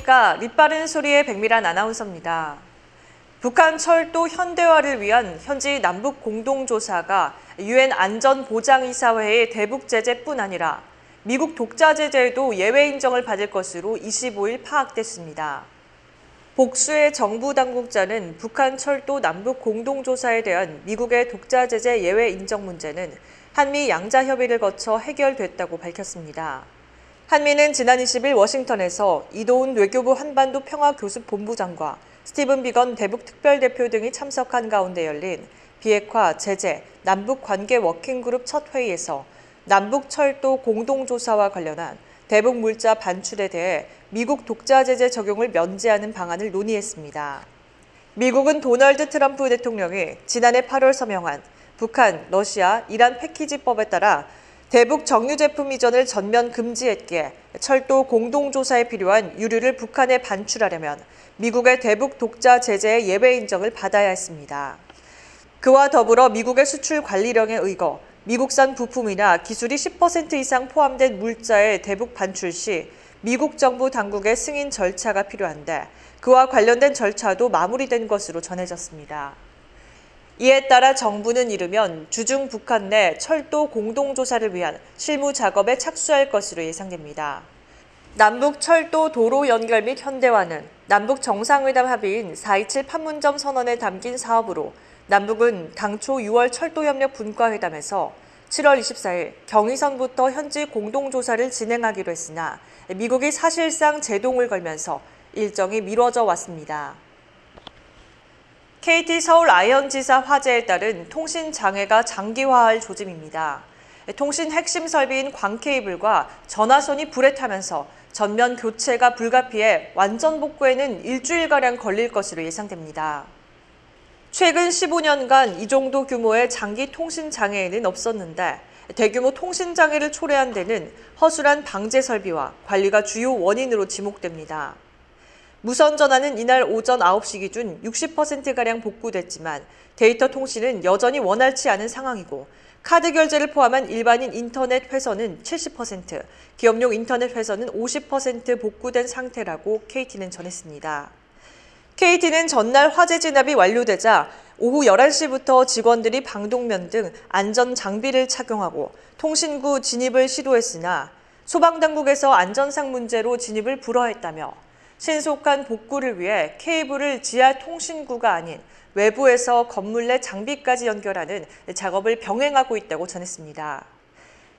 안녕하십니까. 밑바른 소리의 백미란 아나운서입니다. 북한 철도 현대화를 위한 현지 남북 공동조사가 UN 안전보장이사회의 대북 제재뿐 아니라 미국 독자 제재에도 예외 인정을 받을 것으로 25일 파악됐습니다. 복수의 정부 당국자는 북한 철도 남북 공동조사에 대한 미국의 독자 제재 예외 인정 문제는 한미 양자 협의를 거쳐 해결됐다고 밝혔습니다. 한미는 지난 20일 워싱턴에서 이도훈 외교부 한반도 평화교섭본부장과 스티븐 비건 대북 특별대표 등이 참석한 가운데 열린 비핵화, 제재, 남북관계 워킹그룹 첫 회의에서 남북 철도 공동조사와 관련한 대북 물자 반출에 대해 미국 독자 제재 적용을 면제하는 방안을 논의했습니다. 미국은 도널드 트럼프 대통령이 지난해 8월 서명한 북한, 러시아, 이란 패키지법에 따라 대북 정유 제품 이전을 전면 금지했기에 철도 공동조사에 필요한 유류를 북한에 반출하려면 미국의 대북 독자 제재의 예외 인정을 받아야 했습니다. 그와 더불어 미국의 수출 관리령에 의거 미국산 부품이나 기술이 10% 이상 포함된 물자의 대북 반출 시 미국 정부 당국의 승인 절차가 필요한데 그와 관련된 절차도 마무리된 것으로 전해졌습니다. 이에 따라 정부는 이르면 주중 북한 내 철도 공동조사를 위한 실무 작업에 착수할 것으로 예상됩니다. 남북 철도 도로 연결 및 현대화는 남북 정상회담 합의인 4.27 판문점 선언에 담긴 사업으로 남북은 당초 6월 철도협력 분과회담에서 7월 24일 경의선부터 현지 공동조사를 진행하기로 했으나 미국이 사실상 제동을 걸면서 일정이 미뤄져 왔습니다. KT 서울 아현지사 화재에 따른 통신 장애가 장기화할 조짐입니다. 통신 핵심 설비인 광케이블과 전화선이 불에 타면서 전면 교체가 불가피해 완전 복구에는 일주일가량 걸릴 것으로 예상됩니다. 최근 15년간 이 정도 규모의 장기 통신 장애에는 없었는데 대규모 통신 장애를 초래한 데는 허술한 방제 설비와 관리가 주요 원인으로 지목됩니다. 무선 전화는 이날 오전 9시 기준 60%가량 복구됐지만 데이터 통신은 여전히 원활치 않은 상황이고 카드 결제를 포함한 일반인 인터넷 회선은 70%, 기업용 인터넷 회선은 50% 복구된 상태라고 KT는 전했습니다. KT는 전날 화재 진압이 완료되자 오후 11시부터 직원들이 방독면 등 안전 장비를 착용하고 통신구 진입을 시도했으나 소방당국에서 안전상 문제로 진입을 불허했다며 신속한 복구를 위해 케이블을 지하 통신구가 아닌 외부에서 건물 내 장비까지 연결하는 작업을 병행하고 있다고 전했습니다.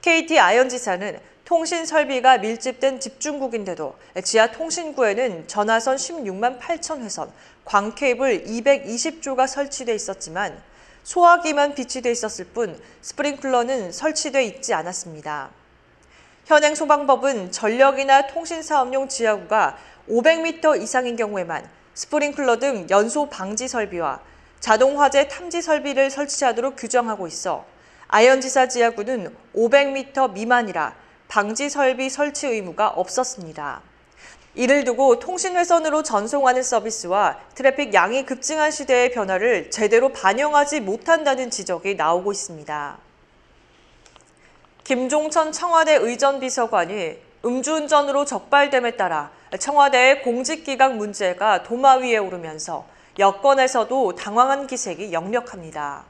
KT 아현지사는 통신 설비가 밀집된 집중국인데도 지하 통신구에는 전화선 16만 8천 회선, 광케이블 220조가 설치돼 있었지만 소화기만 비치돼 있었을 뿐 스프링클러는 설치돼 있지 않았습니다. 현행 소방법은 전력이나 통신사업용 지하구가 500m 이상인 경우에만 스프링클러 등 연소 방지 설비와 자동 화재 탐지 설비를 설치하도록 규정하고 있어 아현지사 지하구는 500m 미만이라 방지 설비 설치 의무가 없었습니다. 이를 두고 통신회선으로 전송하는 서비스와 트래픽 양이 급증한 시대의 변화를 제대로 반영하지 못한다는 지적이 나오고 있습니다. 김종천 청와대 의전비서관이 음주운전으로 적발됨에 따라 청와대의 공직기강 문제가 도마 위에 오르면서 여권에서도 당황한 기색이 역력합니다.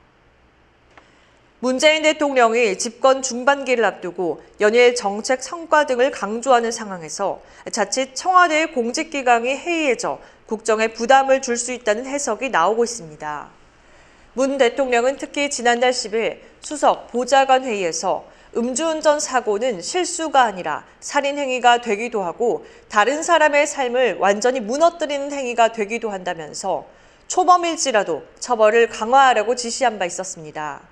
문재인 대통령이 집권 중반기를 앞두고 연일 정책 성과 등을 강조하는 상황에서 자칫 청와대의 공직기강이 해이해져 국정에 부담을 줄 수 있다는 해석이 나오고 있습니다. 문 대통령은 특히 지난달 10일 수석 보좌관 회의에서 음주운전 사고는 실수가 아니라 살인 행위가 되기도 하고 다른 사람의 삶을 완전히 무너뜨리는 행위가 되기도 한다면서 초범일지라도 처벌을 강화하라고 지시한 바 있었습니다.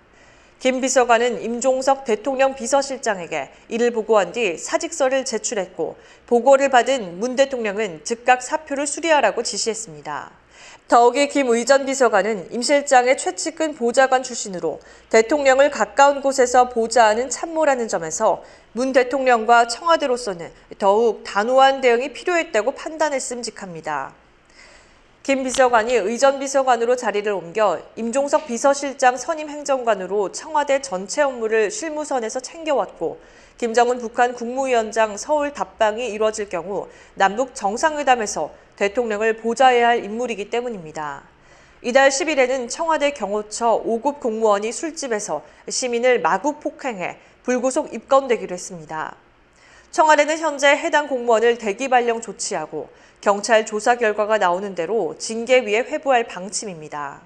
김 비서관은 임종석 대통령 비서실장에게 이를 보고한 뒤 사직서를 제출했고 보고를 받은 문 대통령은 즉각 사표를 수리하라고 지시했습니다. 더욱이 김 의전 비서관은 임 실장의 최측근 보좌관 출신으로 대통령을 가까운 곳에서 보좌하는 참모라는 점에서 문 대통령과 청와대로서는 더욱 단호한 대응이 필요했다고 판단했음직합니다. 김 비서관이 의전 비서관으로 자리를 옮겨 임종석 비서실장 선임 행정관으로 청와대 전체 업무를 실무선에서 챙겨왔고, 김정은 북한 국무위원장 서울 답방이 이뤄질 경우 남북 정상회담에서 대통령을 보좌해야 할 인물이기 때문입니다. 이달 10일에는 청와대 경호처 5급 공무원이 술집에서 시민을 마구 폭행해 불구속 입건되기로 했습니다. 청와대는 현재 해당 공무원을 대기 발령 조치하고 경찰 조사 결과가 나오는 대로 징계위에 회부할 방침입니다.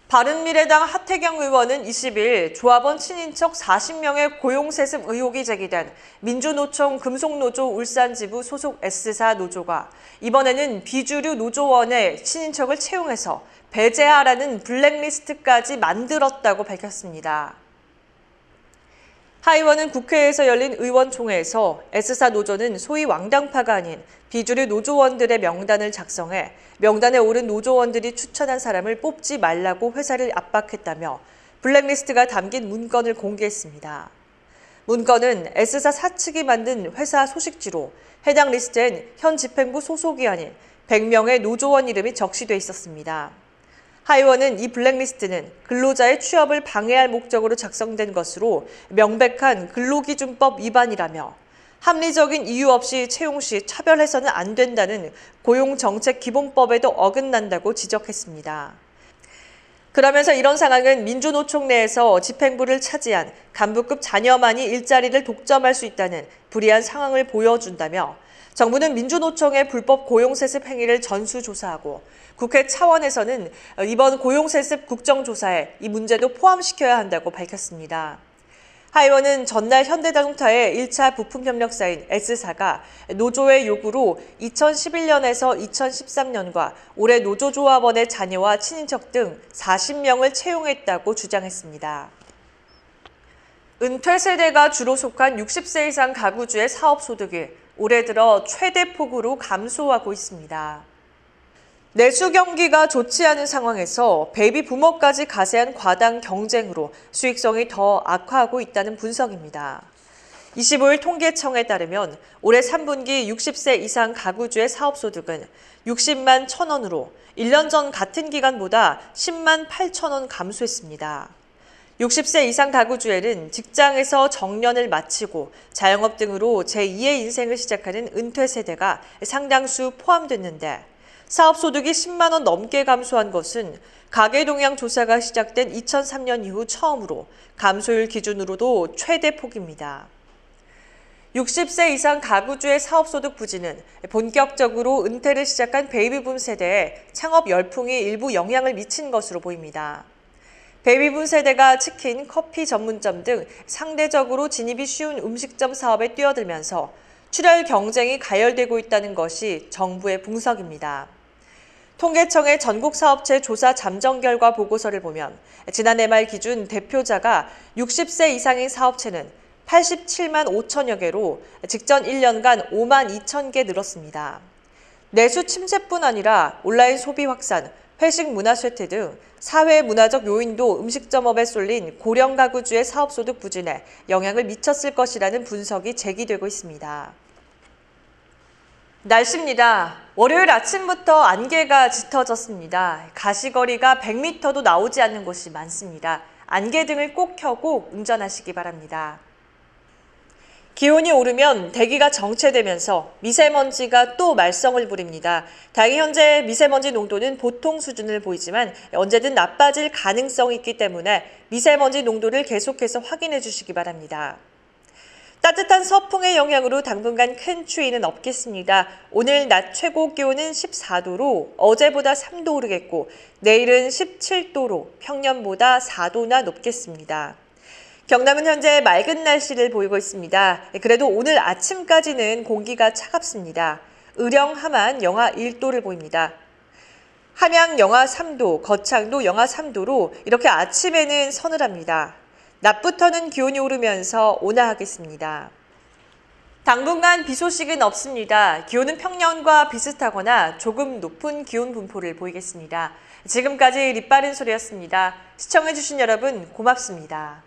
바른미래당 하태경 의원은 20일 조합원 친인척 40명의 고용세습 의혹이 제기된 민주노총 금속노조 울산지부 소속 S사 노조가 이번에는 비주류 노조원의 친인척을 채용해서 배제하라는 블랙리스트까지 만들었다고 밝혔습니다. 하 의원은 국회에서 열린 의원총회에서 S사 노조는 소위 왕당파가 아닌 비주류 노조원들의 명단을 작성해 명단에 오른 노조원들이 추천한 사람을 뽑지 말라고 회사를 압박했다며 블랙리스트가 담긴 문건을 공개했습니다. 문건은 S사 사측이 만든 회사 소식지로 해당 리스트엔 현 집행부 소속이 아닌 100명의 노조원 이름이 적시돼 있었습니다. 하 의원은 이 블랙리스트는 근로자의 취업을 방해할 목적으로 작성된 것으로 명백한 근로기준법 위반이라며 합리적인 이유 없이 채용 시 차별해서는 안 된다는 고용정책기본법에도 어긋난다고 지적했습니다. 그러면서 이런 상황은 민주노총 내에서 집행부를 차지한 간부급 자녀만이 일자리를 독점할 수 있다는 불이한 상황을 보여준다며 정부는 민주노총의 불법 고용세습 행위를 전수조사하고 국회 차원에서는 이번 고용세습 국정조사에 이 문제도 포함시켜야 한다고 밝혔습니다. 하 의원은 전날 현대자동차의 1차 부품협력사인 S사가 노조의 요구로 2011년에서 2013년과 올해 노조조합원의 자녀와 친인척 등 40명을 채용했다고 주장했습니다. 은퇴 세대가 주로 속한 60세 이상 가구주의 사업소득이 올해 들어 최대 폭으로 감소하고 있습니다. 내수 경기가 좋지 않은 상황에서 베이비 부머까지 가세한 과당 경쟁으로 수익성이 더 악화하고 있다는 분석입니다. 25일 통계청에 따르면 올해 3분기 60세 이상 가구주의 사업소득은 60만 1,000원으로 1년 전 같은 기간보다 10만 8,000원 감소했습니다. 60세 이상 가구주에는 직장에서 정년을 마치고 자영업 등으로 제2의 인생을 시작하는 은퇴 세대가 상당수 포함됐는데 사업소득이 10만 원 넘게 감소한 것은 가계동향 조사가 시작된 2003년 이후 처음으로 감소율 기준으로도 최대 폭입니다. 60세 이상 가구주의 사업소득 부진은 본격적으로 은퇴를 시작한 베이비붐 세대에 창업 열풍이 일부 영향을 미친 것으로 보입니다. 베이비붐 세대가 치킨, 커피 전문점 등 상대적으로 진입이 쉬운 음식점 사업에 뛰어들면서 출혈 경쟁이 가열되고 있다는 것이 정부의 분석입니다. 통계청의 전국사업체 조사 잠정 결과 보고서를 보면 지난해 말 기준 대표자가 60세 이상인 사업체는 87만 5천여 개로 직전 1년간 5만 2천 개 늘었습니다. 내수 침체뿐 아니라 온라인 소비 확산, 회식 문화 쇠퇴 등 사회 문화적 요인도 음식점업에 쏠린 고령 가구주의 사업소득 부진에 영향을 미쳤을 것이라는 분석이 제기되고 있습니다. 날씨입니다. 월요일 아침부터 안개가 짙어졌습니다. 가시거리가 100m도 나오지 않는 곳이 많습니다. 안개등을 꼭 켜고 운전하시기 바랍니다. 기온이 오르면 대기가 정체되면서 미세먼지가 또 말썽을 부립니다. 다행히 현재 미세먼지 농도는 보통 수준을 보이지만 언제든 나빠질 가능성이 있기 때문에 미세먼지 농도를 계속해서 확인해 주시기 바랍니다. 따뜻한 서풍의 영향으로 당분간 큰 추위는 없겠습니다. 오늘 낮 최고 기온은 14도로 어제보다 3도 오르겠고 내일은 17도로 평년보다 4도나 높겠습니다. 경남은 현재 맑은 날씨를 보이고 있습니다. 그래도 오늘 아침까지는 공기가 차갑습니다. 의령, 함안 영하 1도를 보입니다. 함양 영하 3도, 거창도 영하 3도로 이렇게 아침에는 서늘합니다. 낮부터는 기온이 오르면서 온화하겠습니다. 당분간 비 소식은 없습니다. 기온은 평년과 비슷하거나 조금 높은 기온 분포를 보이겠습니다. 지금까지 립바른 소리였습니다. 시청해주신 여러분 고맙습니다.